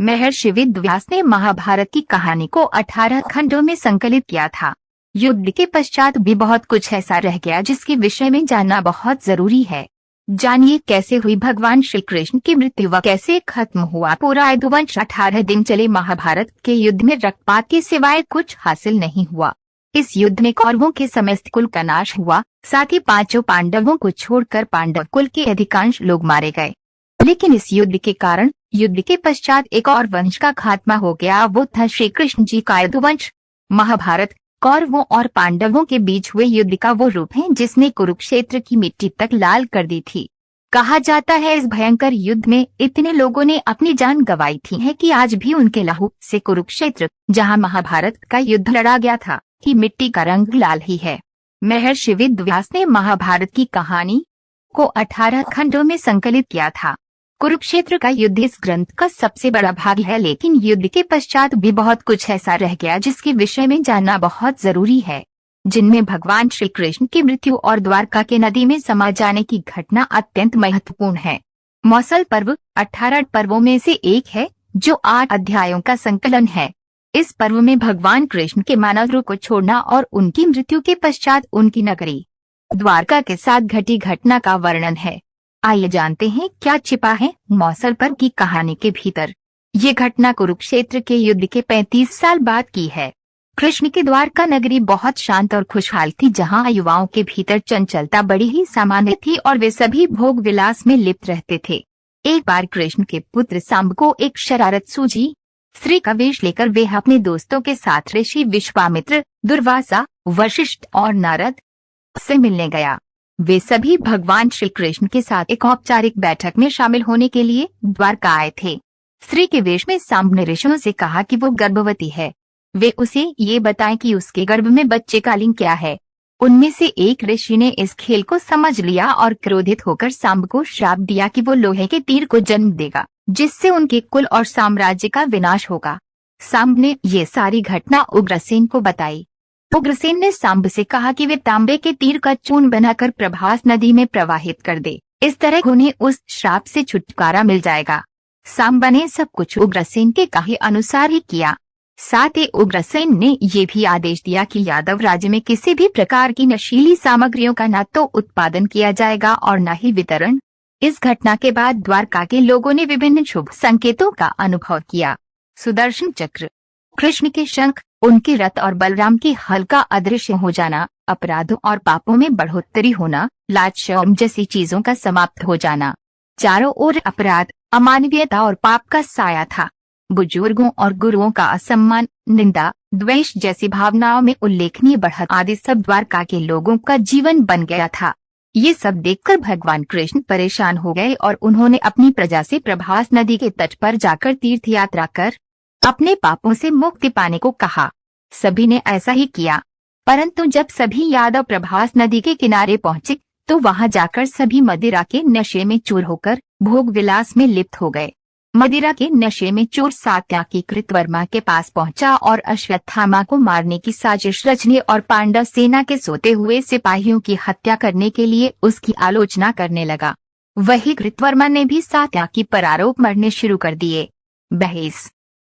महर्षि वेदव्यास ने महाभारत की कहानी को 18 खंडों में संकलित किया था। युद्ध के पश्चात भी बहुत कुछ ऐसा रह गया जिसके विषय में जानना बहुत जरूरी है। जानिए कैसे हुई भगवान श्री कृष्ण की मृत्यु व कैसे खत्म हुआ पूरा यदुवंश। 18 दिन चले महाभारत के युद्ध में रक्तपात के सिवाय कुछ हासिल नहीं हुआ। इस युद्ध में कौरवों के समस्त कुल का नाश हुआ, साथ ही 5 पांडवों को छोड़कर पांडव कुल के अधिकांश लोग मारे गए। लेकिन इस युद्ध के कारण युद्ध के पश्चात एक और वंश का खात्मा हो गया, वो था श्री कृष्ण जी का यदुवंश। महाभारत कौरवों और पांडवों के बीच हुए युद्ध का वो रूप है जिसने कुरुक्षेत्र की मिट्टी तक लाल कर दी थी। कहा जाता है इस भयंकर युद्ध में इतने लोगों ने अपनी जान गंवाई थी है कि आज भी उनके लहू से कुरुक्षेत्र, जहां महाभारत का युद्ध लड़ा गया था, की मिट्टी का रंग लाल ही है। महर्षि वेदव्यास ने महाभारत की कहानी को 18 खंडों में संकलित किया था। कुरुक्षेत्र का युद्ध इस ग्रंथ का सबसे बड़ा भाग है, लेकिन युद्ध के पश्चात भी बहुत कुछ ऐसा रह गया जिसके विषय में जानना बहुत जरूरी है, जिनमें भगवान श्री कृष्ण की मृत्यु और द्वारका के नदी में समा जाने की घटना अत्यंत महत्वपूर्ण है। मौसल पर्व 18 पर्वों में से एक है जो 8 अध्यायों का संकलन है। इस पर्व में भगवान कृष्ण के मानव रूप को छोड़ना और उनकी मृत्यु के पश्चात उनकी नगरी द्वारका के साथ घटी घटना का वर्णन है। आइए जानते हैं क्या छिपा है मौसल पर्व की कहानी के भीतर। ये घटना कुरुक्षेत्र के युद्ध के 35 साल बाद की है। कृष्ण की द्वारका नगरी बहुत शांत और खुशहाल थी, जहां युवाओं के भीतर चंचलता बड़ी ही सामान्य थी और वे सभी भोग विलास में लिप्त रहते थे। एक बार कृष्ण के पुत्र सांब को एक शरारत सूझी। स्त्री का वेश लेकर वे अपने दोस्तों के साथ ऋषि विश्वामित्र, दुर्वासा, वशिष्ठ और नारद से मिलने गया। वे सभी भगवान श्री कृष्ण के साथ एक औपचारिक बैठक में शामिल होने के लिए द्वारका आए थे। स्त्री के वेश में सांब ने ऋषियों से कहा कि वो गर्भवती है। वे उसे ये बताएं कि उसके गर्भ में बच्चे का लिंग क्या है। उनमें से एक ऋषि ने इस खेल को समझ लिया और क्रोधित होकर सांब को श्राप दिया कि वो लोहे के तीर को जन्म देगा, जिससे उनके कुल और साम्राज्य का विनाश होगा। सांब ने ये सारी घटना उग्रसेन को बताई। उग्रसेन ने सांब से कहा कि वे तांबे के तीर का चूर्ण बनाकर प्रभास नदी में प्रवाहित कर दे, इस तरह उन्हें उस श्राप से छुटकारा मिल जाएगा। सांब ने सब कुछ उग्रसेन के कहे अनुसार ही किया। साथ ही उग्रसेन ने ये भी आदेश दिया कि यादव राज्य में किसी भी प्रकार की नशीली सामग्रियों का न तो उत्पादन किया जाएगा और न ही वितरण। इस घटना के बाद द्वारका के लोगों ने विभिन्न शुभ संकेतों का अनुभव किया। सुदर्शन चक्र, कृष्ण के शंख, उनके रथ और बलराम के हल का अदृश्य हो जाना, अपराधों और पापों में बढ़ोतरी होना, लाज शर्म जैसी चीजों का समाप्त हो जाना। चारों ओर अपराध, अमानवीयता और पाप का साया था। बुजुर्गों और गुरुओं का असम्मान, निंदा, द्वेष जैसी भावनाओं में उल्लेखनीय बढ़त आदि सब द्वारका के लोगों का जीवन बन गया था। ये सब देखकर भगवान कृष्ण परेशान हो गए और उन्होंने अपनी प्रजा से प्रभास नदी के तट पर जाकर तीर्थ यात्रा कर अपने पापों से मुक्ति पाने को कहा। सभी ने ऐसा ही किया, परंतु जब सभी यादव प्रभास नदी के किनारे पहुंचे तो वहां जाकर सभी मदिरा के नशे में चूर होकर भोग विलास में लिप्त हो गए। मदिरा के नशे में चूर सात्याकी कृतवर्मा के पास पहुंचा और अश्वत्थामा को मारने की साजिश रचने और पांडव सेना के सोते हुए सिपाहियों की हत्या करने के लिए उसकी आलोचना करने लगा। वही कृतवर्मा ने भी सात्याकी पर आरोप मरने शुरू कर दिए। बहस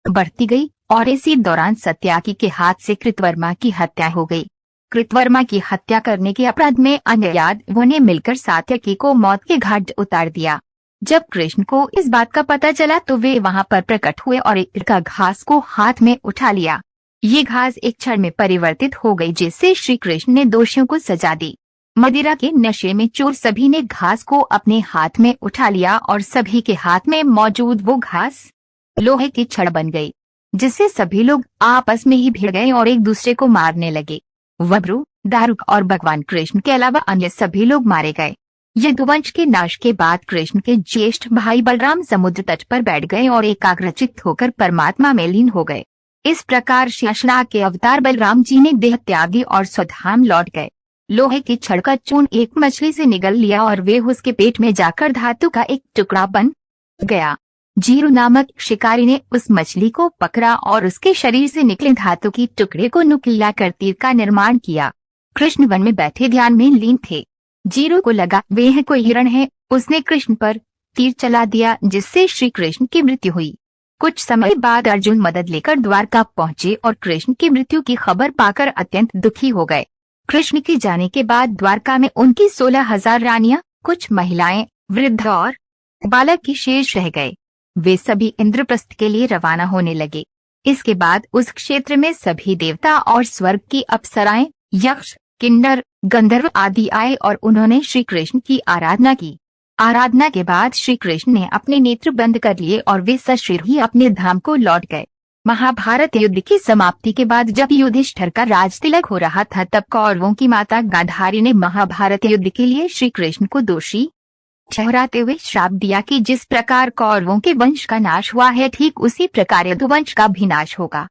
बढ़ती गई और इसी दौरान सत्याकी के हाथ से कृतवर्मा की हत्या हो गई। कृतवर्मा की हत्या करने के अपराध में अन्य यादवों ने मिलकर सात्याकी को मौत के घाट उतार दिया। जब कृष्ण को इस बात का पता चला तो वे वहां पर प्रकट हुए और एक का घास को हाथ में उठा लिया। ये घास एक क्षण में परिवर्तित हो गई, जिससे श्री कृष्ण ने दोषियों को सजा दी। मदिरा के नशे में चोर सभी ने घास को अपने हाथ में उठा लिया और सभी के हाथ में मौजूद वो घास लोहे की छड़ बन गई, जिससे सभी लोग आपस में ही भिड़ गए और एक दूसरे को मारने लगे। वब्रू, दारुक और भगवान कृष्ण के अलावा अन्य सभी लोग मारे गए। यदुवंश के नाश के बाद कृष्ण के ज्येष्ठ भाई बलराम समुद्र तट पर बैठ गए और एकाग्रचित्त होकर परमात्मा में लीन हो गए। इस प्रकार शेषनाग के अवतार बलराम जी ने देह त्यागी और स्वधाम लौट गए। लोहे की छड़ का चूर्ण एक मछली से निगल लिया और वे उसके पेट में जाकर धातु का एक टुकड़ा बन गया। जीरू नामक शिकारी ने उस मछली को पकड़ा और उसके शरीर से निकले धातु की टुकड़े को नुकीला कर तीर का निर्माण किया। कृष्ण वन में बैठे ध्यान में लीन थे। जीरू को लगा वे कोई हिरण है। उसने कृष्ण पर तीर चला दिया, जिससे श्री कृष्ण की मृत्यु हुई। कुछ समय बाद अर्जुन मदद लेकर द्वारका पहुंचे और कृष्ण की मृत्यु की खबर पाकर अत्यंत दुखी हो गए। कृष्ण के जाने के बाद द्वारका में उनकी 16,000 रानियां, कुछ महिलाएं, वृद्ध और बालक ही शेष रह गए। वे सभी इंद्रप्रस्थ के लिए रवाना होने लगे। इसके बाद उस क्षेत्र में सभी देवता और स्वर्ग की अप्सराएं, यक्ष, किन्नर, गंधर्व आदि आए और उन्होंने श्री कृष्ण की आराधना की। आराधना के बाद श्री कृष्ण ने अपने नेत्र बंद कर लिए और वे सशरीर ही अपने धाम को लौट गए। महाभारत युद्ध की समाप्ति के बाद जब युधिष्ठिर का राजतिलक हो रहा था, तब कौरवों की माता गांधारी ने महाभारत युद्ध के लिए श्री कृष्ण को दोषी ठहराते हुए श्राप दिया कि जिस प्रकार कौरवों के वंश का नाश हुआ है, ठीक उसी प्रकार यदुवंश का भी नाश होगा।